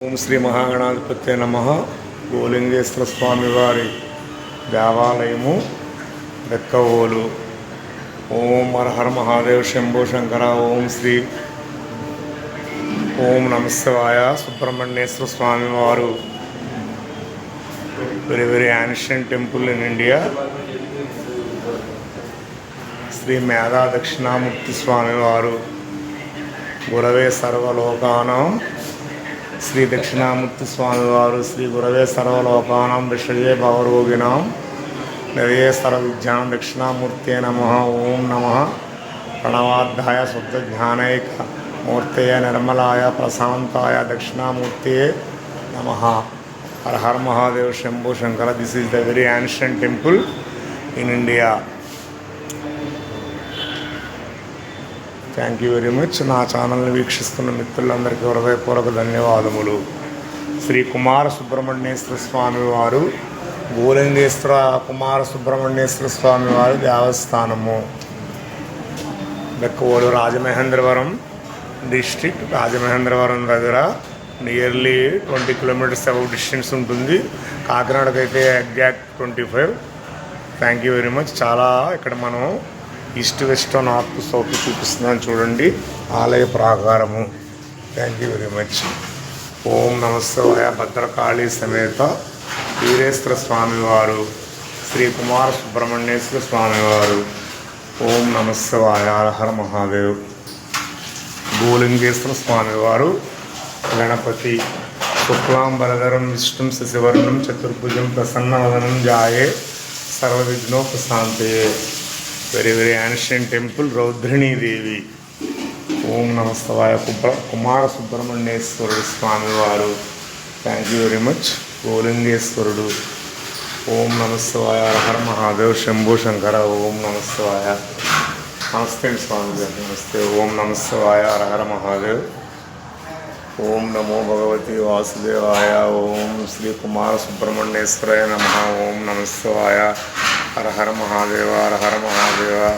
ఓం శ్రీ మహాగణాధిపత్యే నమః. గోలింగేశ్వర స్వామి వారి దేవాలయము బెక్కవోలు. ఓం హర మహాదేవ్ శంభో శంకర. ఓం నమశివాయ. సుబ్రహ్మణ్యేశ్వర స్వామి వారు very ancient temple in India. Shri Medha Dakshinamurthy స్వామి వారు గురవే సర్వలోకానాం. శ్రీ దక్షిణామూర్తి స్వామి వారు శ్రీ గురవే సర్వలోకానాం విషయే భవరోగిణాం నవే సర్వవిద్యాం దక్షిణామూర్తే నమః. ఓం నమః ప్రణవాధ్యాయ శుద్ధ జ్ఞానైక మూర్తయ నిర్మలాయ ప్రశాంతాయ దక్షిణామూర్తే నమః. హర హర మహాదేవ్ శంభో శంకర. This is the very ancient temple in India. Thank you very much. నా ఛానల్ని వీక్షిస్తున్న మిత్రులందరికీ హృదయపూర్వక ధన్యవాదములు. శ్రీ కుమార సుబ్రహ్మణ్యేశ్వర స్వామి వారు గోలింగేశ్వర కుమార సుబ్రహ్మణ్యేశ్వర స్వామి వారి దేవస్థానము బెక్కవోలు, రాజమహేంద్రవరం డిస్ట్రిక్ట్. రాజమహేంద్రవరం దగ్గర నియర్లీ 20 కిలోమీటర్స్ అబౌవ్ డిస్టెన్స్ ఉంటుంది. కాకినాడకైతే exact 25. Thank you very much. చాలా ఇక్కడ మనం ఈస్ట్ వెస్ట్ నార్త్ సౌత్ చూపిస్తున్నాను చూడండి. ఆలయ ప్రాకారము. Thank you very much. ఓం నమశివాయ. భద్రకాళి సమేత వీరేశ్వర స్వామివారు శ్రీ కుమార సుబ్రహ్మణ్యేశ్వర స్వామివారు. ఓం నమశివాయ. హర మహాదేవ్. గోలింగేశ్వర స్వామివారు గణపతి. శుక్లాంబరధరం విష్ణుం శశివర్ణం చతుర్భుజం ప్రసన్నవదనం ధ్యాయే సర్వవిఘ్నోపశాంతయే. Very ancient temple Raudrini Devi. ఓం నమశివాయ. కుమార సుబ్రహ్మణ్యేశ్వరుడు స్వామివారు. Thank you very much. గోలింగేశ్వరుడు. ఓం నమశివాయ. హర మహాదేవ్ శంభో శంకర. ఓం నమశివాయ. నమస్తే స్వామి గారు. నమస్తే. ఓం నమశివాయ. హర మహాదేవ్. ఓం నమో భగవతి వాసుదేవాయ. ఓం శ్రీ కుమార సుబ్రహ్మణ్యేశ్వరాయ నమః. ఓం నమశివాయ. హర హర మహాదేవ. హర హర మహాదేవ.